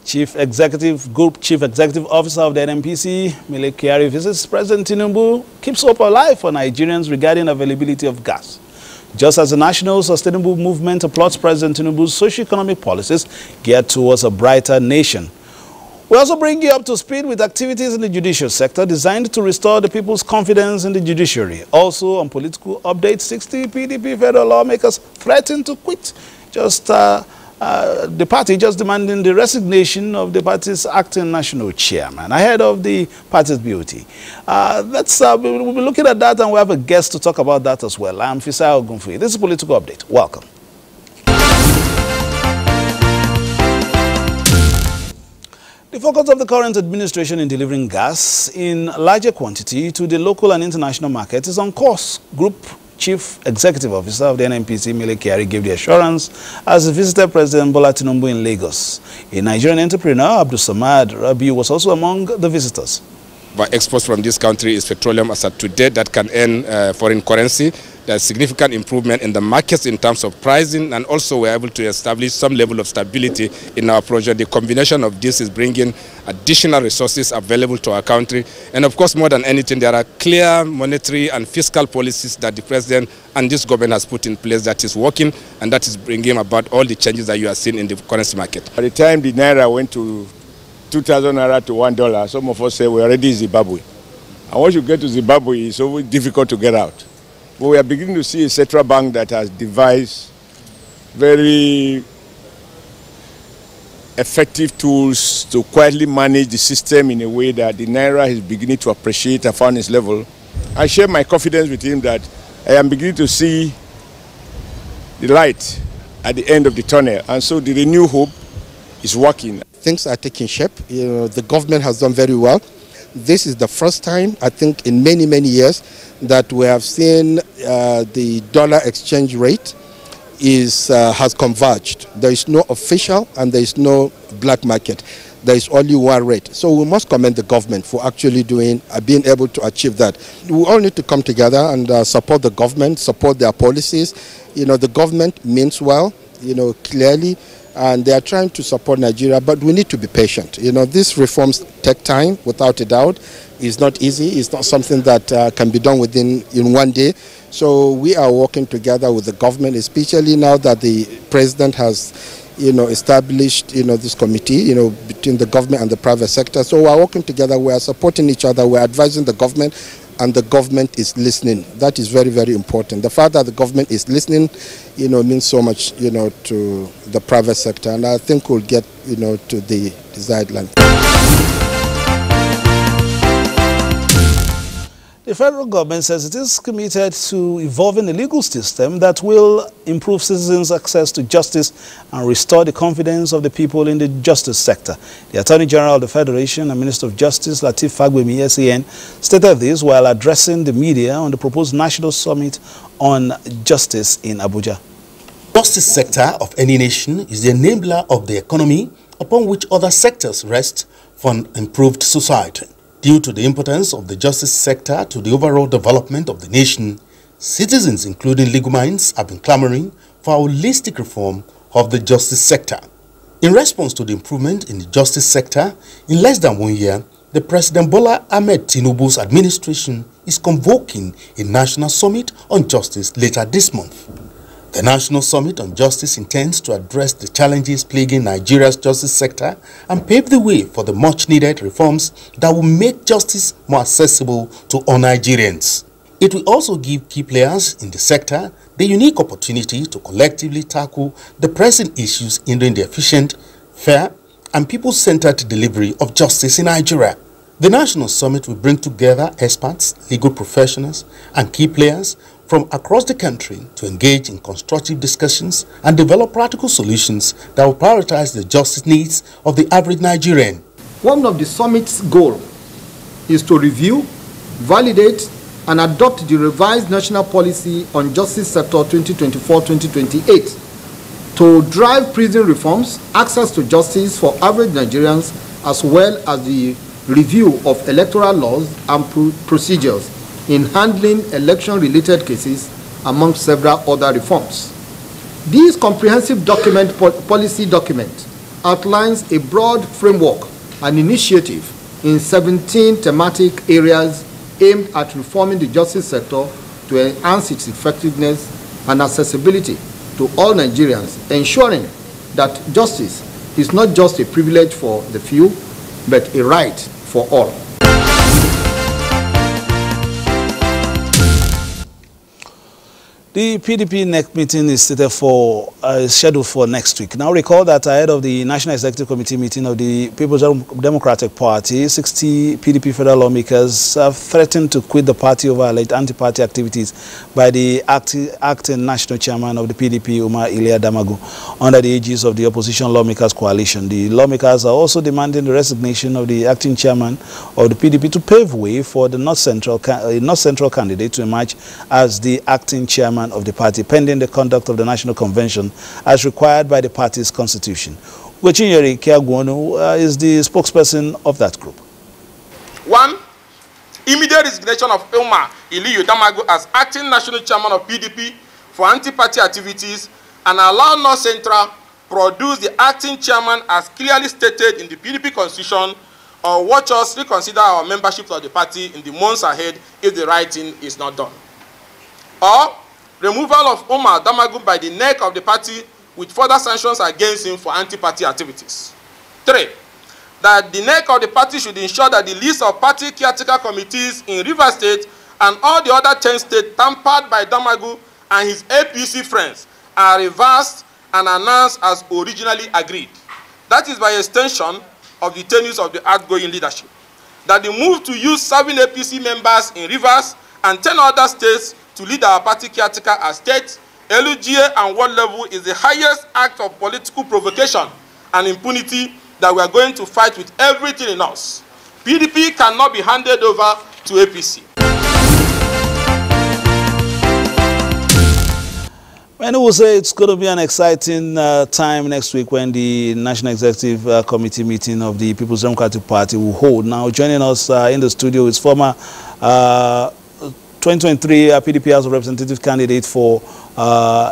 Group Chief Executive Officer of the NNPC, Mele Kyari, visits President Tinubu, keeps hope alive for Nigerians regarding availability of gas. Just as the National Sustainable Movement applauds President Tinubu's socio-economic policies geared towards a brighter nation. We also bring you up to speed with activities in the judicial sector designed to restore the people's confidence in the judiciary. Also on political updates, 60 PDP federal lawmakers threaten to quit. The party just demanding the resignation of the party's acting national chairman ahead of the party's BOT. We'll be looking at that, and we have a guest to talk about that as well. I'm Fisai Ogunfuyi. This is Political Update. Welcome. The focus of the current administration in delivering gas in larger quantity to the local and international market is on course. Group Chief Executive Officer of the NNPC, Mele Kyari, gave the assurance as he visited President Bola Tinubu in Lagos. A Nigerian entrepreneur, Abdulsamad Rabiu, was also among the visitors. Our exports from this country is petroleum as at today that can earn foreign currency. There's significant improvement in the markets in terms of pricing, and also we're able to establish some level of stability in our project. The combination of this is bringing additional resources available to our country. And of course, more than anything, there are clear monetary and fiscal policies that the president and this government has put in place that is working, and that is bringing about all the changes that you are seeing in the currency market. By the time the Naira went to 2,000 Naira to $1, some of us say we're already in Zimbabwe. And once you get to Zimbabwe, it's so difficult to get out. But we are beginning to see a central bank that has devised very effective tools to quietly manage the system in a way that the Naira is beginning to appreciate and find its level. I share my confidence with him that I am beginning to see the light at the end of the tunnel, and so the renewed hope is working. Things are taking shape. The government has done very well. This is the first time, I think, in many, many years that we have seen the dollar exchange rate has converged. There is no official and there is no black market. There is only one rate. So we must commend the government for actually being able to achieve that. We all need to come together and support the government, support their policies. The government means well, clearly, and they are trying to support Nigeria, but we need to be patient. These reforms take time, without a doubt. It's not easy. It's not something that can be done in one day. So we are working together with the government, especially now that the president has, established, this committee, between the government and the private sector. So we are working together. We are supporting each other. We are advising the government, and the government is listening. That is very, very important. The fact that the government is listening, means so much, to the private sector, and I think we'll get, to the desired land. The federal government says it is committed to evolving the legal system that will improve citizens' access to justice and restore the confidence of the people in the justice sector. The Attorney General of the Federation and Minister of Justice, Lateef Fagbemi, SAN, stated this while addressing the media on the proposed National Summit on Justice in Abuja. The justice sector of any nation is the enabler of the economy upon which other sectors rest for an improved society. Due to the importance of the justice sector to the overall development of the nation, citizens, including legal minds, have been clamoring for a holistic reform of the justice sector. In response to the improvement in the justice sector, in less than 1 year, the President Bola Ahmed Tinubu's administration is convoking a national summit on justice later this month. The National Summit on Justice intends to address the challenges plaguing Nigeria's justice sector and pave the way for the much-needed reforms that will make justice more accessible to all Nigerians. It will also give key players in the sector the unique opportunity to collectively tackle the pressing issues hindering the efficient, fair, and people-centered delivery of justice in Nigeria. The National Summit will bring together experts, legal professionals, and key players from across the country to engage in constructive discussions and develop practical solutions that will prioritize the justice needs of the average Nigerian. One of the summit's goals is to review, validate, and adopt the revised National Policy on Justice Sector 2024-2028 to drive prison reforms, access to justice for average Nigerians, as well as the review of electoral laws and procedures in handling election-related cases, among several other reforms. This comprehensive policy document outlines a broad framework and initiative in 17 thematic areas aimed at reforming the justice sector to enhance its effectiveness and accessibility to all Nigerians, ensuring that justice is not just a privilege for the few, but a right for all. The PDP NEC meeting is scheduled for next week. Now recall that ahead of the National Executive Committee meeting of the People's Democratic Party, 60 PDP federal lawmakers have threatened to quit the party over alleged anti-party activities by the acting national chairman of the PDP, Usman Ali Austin, under the aegis of the opposition lawmakers coalition. The lawmakers are also demanding the resignation of the acting chairman of the PDP to pave way for the North Central candidate to emerge as the acting chairman of the party, pending the conduct of the National Convention as required by the party's constitution. Gochinyeri Kiagwonu is the spokesperson of that group. 1. Immediate resignation of Usman Ali Austin as acting national chairman of PDP for anti-party activities, and allow North Central produce the acting chairman as clearly stated in the PDP constitution, or watch us reconsider our membership of the party in the months ahead if the right thing is not done. Or removal of Usman Ali by the neck of the party with further sanctions against him for anti-party activities. 3. That the neck of the party should ensure that the list of party caretaker committees in Rivers State and all the other 10 states tampered by Damagu and his APC friends are reversed and announced as originally agreed. That is by extension of the tenures of the outgoing leadership. That the move to use 7 APC members in Rivers and 10 other states to lead our party caretaker as state, LUGA and world level is the highest act of political provocation and impunity that we are going to fight with everything in us. PDP cannot be handed over to APC. Many will say it's going to be an exciting time next week when the National Executive Committee meeting of the People's Democratic Party will hold. Now, joining us in the studio is former 2023 PDP House of Representative candidate for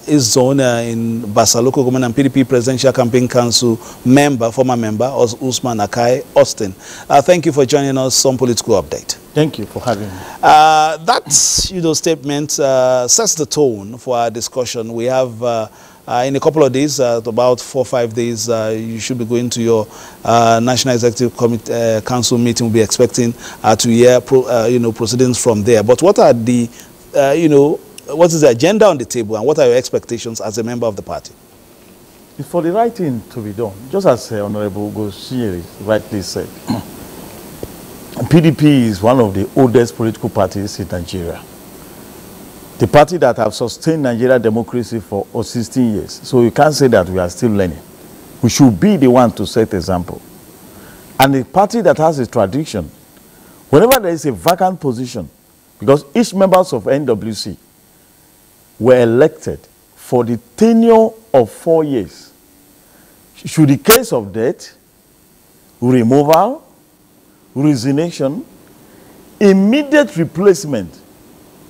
his zone in Basa local government and PDP Presidential Campaign Council former member, Usman Ali Austin. Thank you for joining us on Political Update. Thank you for having me. That statement sets the tone for our discussion. We have in a couple of days, about 4 or 5 days, you should be going to your National Executive Council meeting. We'll be expecting to hear proceedings from there. But what are the, what is the agenda on the table, and what are your expectations as a member of the party? For the right thing to be done, just as Honorable Goshiri rightly said, PDP is one of the oldest political parties in Nigeria. The party that have sustained Nigeria democracy for 16 years. So you can't say that we are still learning. We should be the one to set example. And the party that has a tradition, whenever there is a vacant position, because each members of NWC were elected for the tenure of 4 years. Should the case of death, removal, resignation, immediate replacement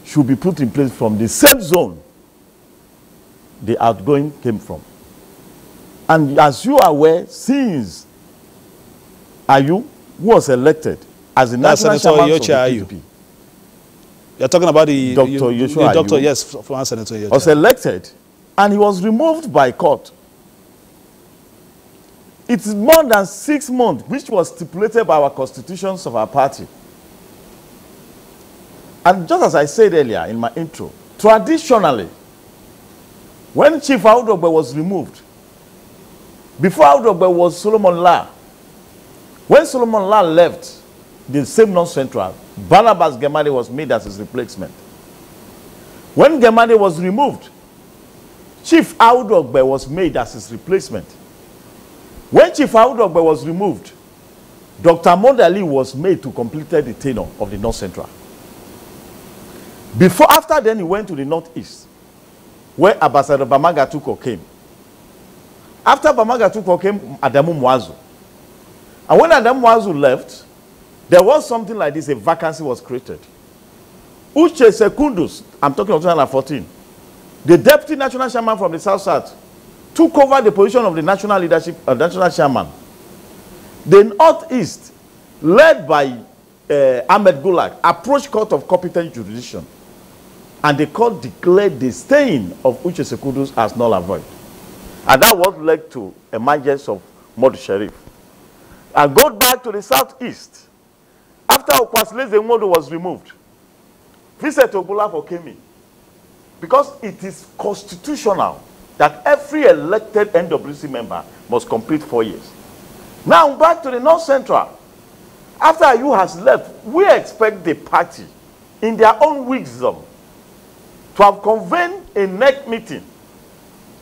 should be put in place from the same zone the outgoing came from. And as you are aware, since Ayu was elected as the national chairman of the PDP, you're talking about the Dr. Yoshua Dr. Ayu, yes, former Senator Yoshua. Was elected, and he was removed by court. It's more than 6 months, which was stipulated by our constitutions of our party. And just as I said earlier in my intro, traditionally, when Chief Audogbe was removed, before Audogbe was Solomon La. When Solomon La left the same North Central, Barnabas Gemade was made as his replacement. When Gemade was removed, Chief Audogbe was made as his replacement. When Chief Audogbe was removed, Dr. Modali was made to complete the tenure of the North Central. After then, he went to the Northeast, where Ambassador Bamagatuko came. After Bamagatuko came, Adamu Mwazu. And when Adamu Mwazu left, there was something like this, a vacancy was created. Uche Sekundus, I'm talking of 2014, the deputy national chairman from the South-South, took over the position of the national leadership, national chairman. The Northeast, led by Ahmed Gulag, approached Court of Competent Jurisdiction, and the court declared the staying of Uche Sekudus as null and void. And that was led to emergence of Modu Sharif. And go back to the Southeast. After Okwasile Modu was removed, Vincent Ogbula for Kemi. Because it is constitutional that every elected NWC member must complete 4 years. Now back to the North Central. After you has left, we expect the party, in their own wisdom, to have convened a NEC meeting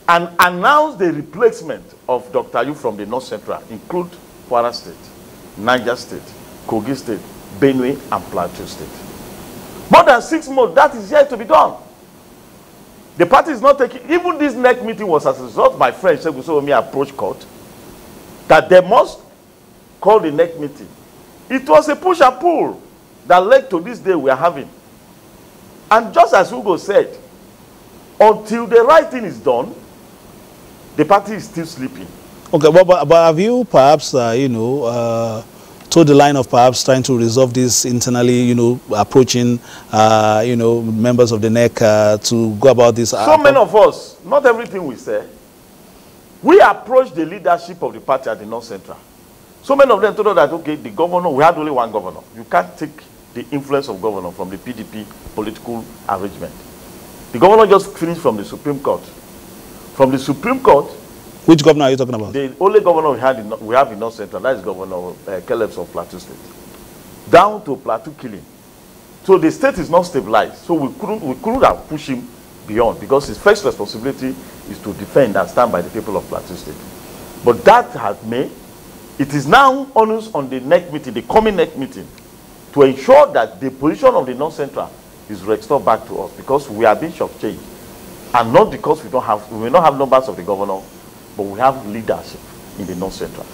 and announced the replacement of Dr. Ayu from the North Central, include Kwara State, Niger State, Kogi State, Benue, and Plateau State. More than 6 months, that is yet to be done. The party is not taking, even this NEC meeting was as a result, my friend Segun Sowomi approached court, that they must call the NEC meeting. It was a push and pull that led to this day we are having. And just as Hugo said, until the right thing is done, the party is still sleeping. Okay, but have you perhaps, towed the line of perhaps trying to resolve this internally, approaching, members of the NEC to go about this? So many of us, not everything we say, we approached the leadership of the party at the North Central. So many of them told us that, okay, the governor, we had only one governor. You can't take the influence of governor from the PDP political arrangement. The governor just finished from the Supreme Court. From the Supreme Court, which governor are you talking about? The only governor we have in North Central, that is Governor Caleb's of Plateau State. Down to Plateau killing. So the state is not stabilized. So we couldn't have pushed him beyond, because his first responsibility is to defend and stand by the people of Plateau State. But that has made, it is now onus on the NEC meeting, the coming NEC meeting, to ensure that the position of the North Central is restored back to us, because we are being shortchanged. And not because we will not have numbers of the governor, but we have leadership in the North Central.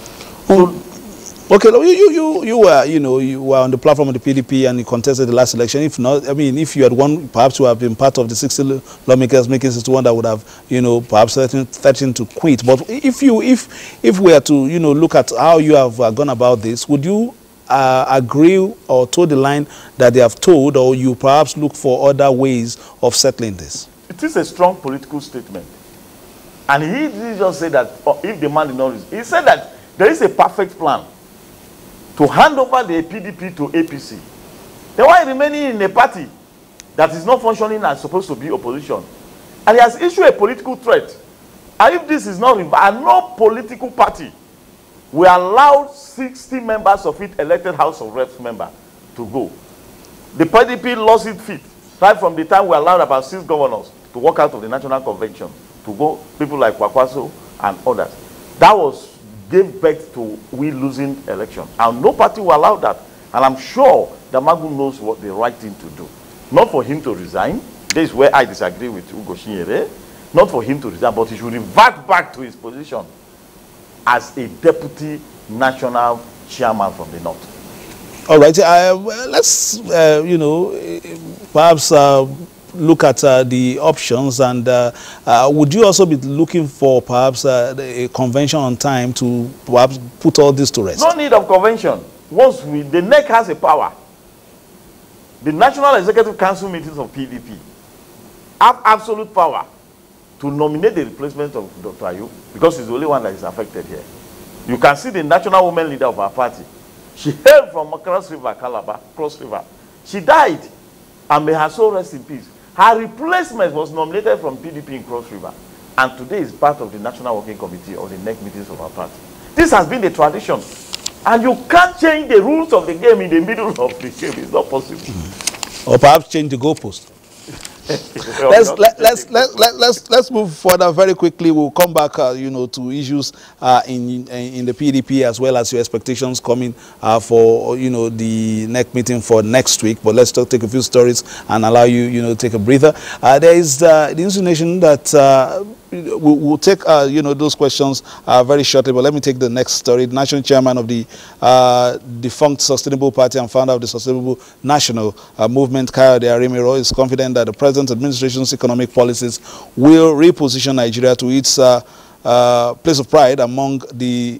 Okay, you were on the platform of the PDP and you contested the last election. If not, I mean, if you had won, perhaps you have been part of the 60 lawmakers making 61 that would have, perhaps threatened to quit. But if we are to, look at how you have gone about this, would you agree or toe the line that they have told, or you perhaps look for other ways of settling this? It is a strong political statement. And he didn't just say that, if the man did not, he said that there is a perfect plan to hand over the PDP to APC. Then why remaining in a party that is not functioning as supposed to be opposition? And he has issued a political threat. And if this is not, and no political party will allow 60 members of it elected House of Reps member to go. The PDP lost its feet right from the time we allowed about 6 governors to walk out of the National Convention, to go, people like Kwakwaso and others. That gave birth to we losing election. And no party will allow that. And I'm sure that Magu knows what the right thing to do. Not for him to resign. This is where I disagree with Ugo Shinyere. Not for him to resign, but he should revert back to his position as a deputy national chairman from the North. All right. Let's, perhaps look at the options, and would you also be looking for perhaps a convention on time to perhaps put all this to rest? No need of convention. Once the NEC has a power, the National Executive Council meetings of PDP have absolute power to nominate the replacement of Dr. Ayu, because he's the only one that is affected here. You can see the national women leader of our party. She hailed from Cross River, Calabar, Cross River. She died, and may her soul rest in peace. Her replacement was nominated from PDP in Cross River, and today is part of the National Working Committee of the NEC meetings of our party. This has been the tradition, and you can't change the rules of the game in the middle of the game. It's not possible. Or perhaps change the goalpost. Let's move further very quickly. We'll come back, to issues in the PDP, as well as your expectations coming for the NEC meeting for next week. But let's take a few stories and allow you to take a breather. There is the insinuation that we'll take those questions very shortly. But let me take the next story. The national chairman of the defunct Sustainable Party and founder of the Sustainable National Movement, Kemi Adeosun, is confident that the present administration's economic policies will reposition Nigeria to its place of pride among the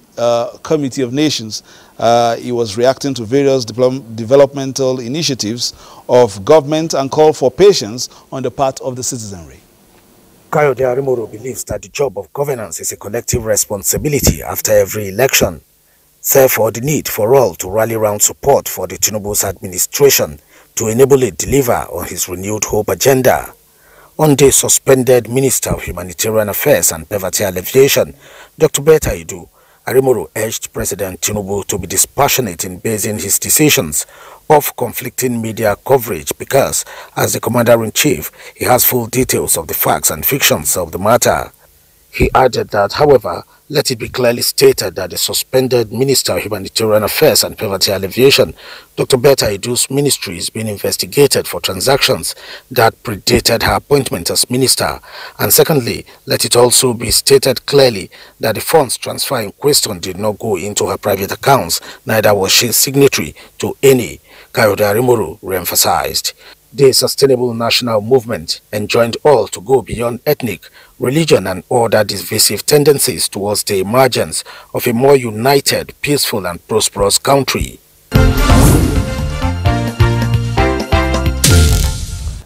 Committee of Nations. He was reacting to various developmental initiatives of government and called for patience on the part of the citizenry. Kemi Adeosun believes that the job of governance is a collective responsibility after every election. Therefore, the need for all to rally round support for the Tinubu's administration to enable it deliver on his renewed hope agenda. On the suspended Minister of Humanitarian Affairs and Poverty Alleviation, Dr. Betta Idu, Arimoro urged President Tinubu to be dispassionate in basing his decisions off conflicting media coverage because, as the Commander-in-Chief, he has full details of the facts and fictions of the matter. He added that, however, let it be clearly stated that the suspended Minister of Humanitarian Affairs and Poverty Alleviation, Dr. Betta Idu's ministry, is being investigated for transactions that predated her appointment as minister. And secondly, let it also be stated clearly that the funds transfer in question did not go into her private accounts, neither was she signatory to any, Kemi Adeosun re-emphasized. The sustainable national movement enjoined all to go beyond ethnic, religion and other divisive tendencies towards the emergence of a more united, peaceful and prosperous country.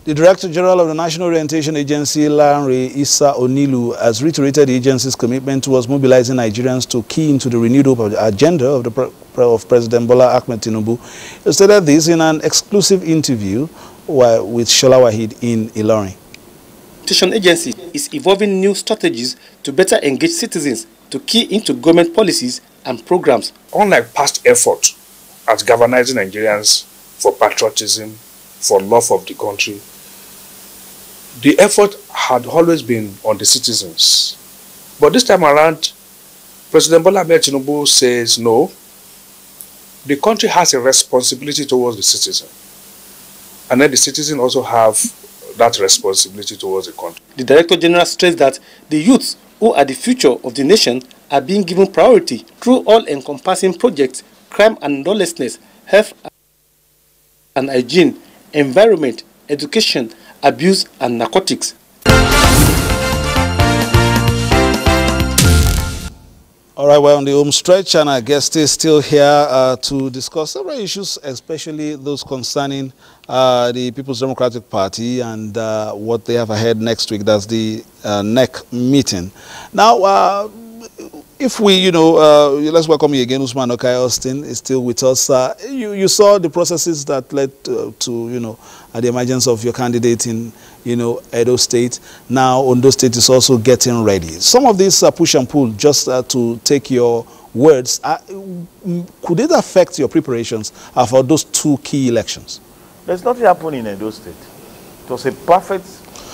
The Director General of the National Orientation Agency, Lanre Issa Onilu, has reiterated the agency's commitment towards mobilizing Nigerians to key into the renewed agenda of President Bola Ahmed Tinubu. He stated this in an exclusive interview with Shola Wahid in Ilorin. The Orientation Agency is evolving new strategies to better engage citizens to key into government policies and programs. Unlike past efforts at galvanizing Nigerians for patriotism, for love of the country, the effort had always been on the citizens. But this time around, President Bola Ahmed Tinubu says no, the country has a responsibility towards the citizen. And then the citizens also have that responsibility towards the country. The Director General stressed that the youths who are the future of the nation are being given priority through all-encompassing projects, crime and lawlessness, health and hygiene, environment, education, abuse and narcotics. All right, we're on the home stretch and our guest is still here to discuss several issues, especially those concerning the People's Democratic Party and what they have ahead next week. That's the NEC meeting. Now, if we, let's welcome you again. Usman Ali Austin is still with us. You saw the processes that led to the emergence of your candidate in, Edo State. Now, Ondo State is also getting ready. Some of these push and pull, just to take your words, could it affect your preparations for those two key elections? There's nothing happening in Edo State. It was a perfect...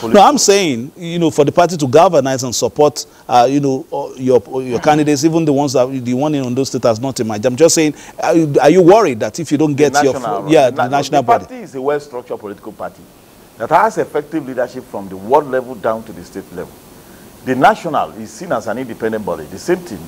No, I'm saying, for the party to galvanize and support, your candidates, even the ones that the one in Ondo State has not emerged. I'm just saying, are you worried that if you don't get the national party? The party is a well-structured political party that has effective leadership from the world level down to the state level. The national is seen as an independent body. The same thing.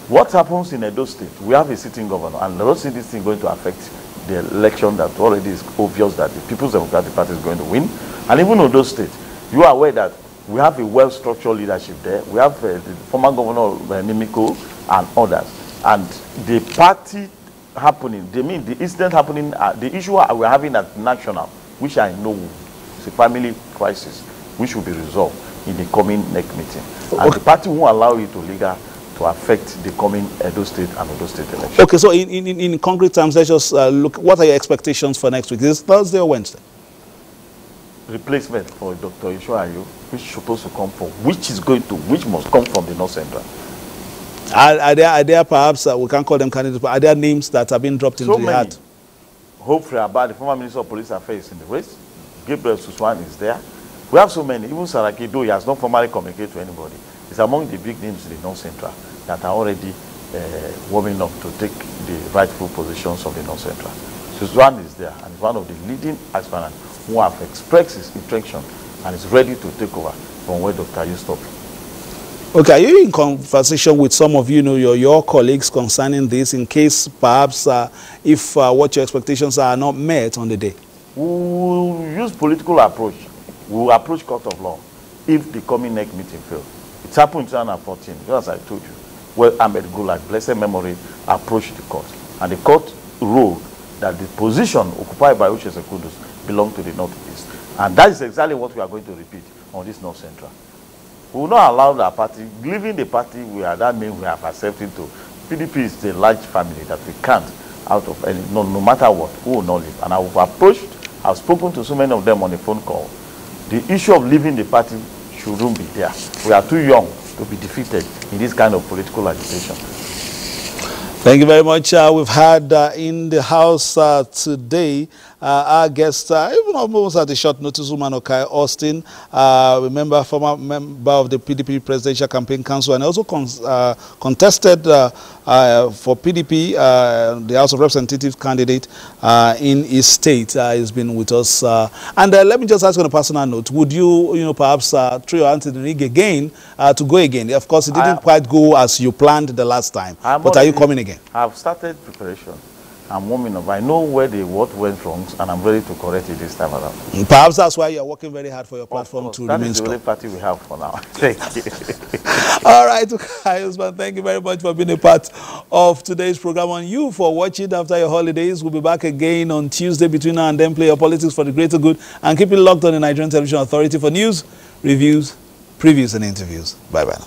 What happens in Edo State? We have a sitting governor, and I don't see this thing going to affect the election that already is obvious that the People's Democratic Party is going to win. And even Ondo State, you are aware that we have a well-structured leadership there. We have the former governor Nimiko and others. And the party happening, the incident happening, the issue we're having at national, which I know is a family crisis, which will be resolved in the coming NEC meeting. And the party won't allow it to affect the coming Edo State and Ondo State election. Okay, so in concrete terms, let's just look, what are your expectations for next week? Is it Thursday or Wednesday? Replacement for Dr. Ishoayo, which is supposed to come from, which must come from the North Central. Are there perhaps, we can't call them candidates, but are there names that have been dropped into the hat? Hopefully, about the former Minister of Police Affairs in the race. Gabriel Suswan is there. We have so many. Even Saraki, though he has not formally communicated to anybody, is among the big names in the North Central that are already warming up to take the rightful positions of the North Central. Suswan is there and is one of the leading aspirants who have expressed his intention and is ready to take over from where Dr. Yu stopped. Okay, are you in conversation with some of your colleagues concerning this, in case perhaps if what your expectations are not met on the day? We will use political approach. We will approach court of law if the coming NEC meeting fails. It happened in 2014, just as I told you, where Ahmed Gulag, blessed memory, approached the court. And the court ruled that the position occupied by Uche Sekudus belonged to the Northeast. And that is exactly what we are going to repeat on this North Central. We will not allow the party, leaving the party, that means we have accepted to. PDP is a large family that we can't, out of any, no matter what, we will not leave. And I have approached, I've spoken to so many of them on the phone call. The issue of leaving the party shouldn't be there. We are too young to be defeated in this kind of political agitation. Thank you very much. We've had in the house today our guest, even almost at a short notice, Usman Ali Austin, former member of the PDP Presidential Campaign Council, and also contested for PDP, the House of Representatives candidate in his state. He's been with us. And let me just ask on a personal note, would you, perhaps throw your hand in the ring again to go again? Of course, it didn't quite go as you planned the last time, but are you coming again? I've started preparation. I'm warming up. I know where what went wrong, and I'm ready to correct it this time around. Perhaps that's why you're working very hard for your platform to remain strong. That is the only party we have for now. Thank you. All right, Usman, thank you very much for being a part of today's program. And you for watching after your holidays. We'll be back again on Tuesday between now and then. Play your politics for the greater good. And keep it locked on the Nigerian Television Authority for news, reviews, previews, and interviews. Bye-bye now.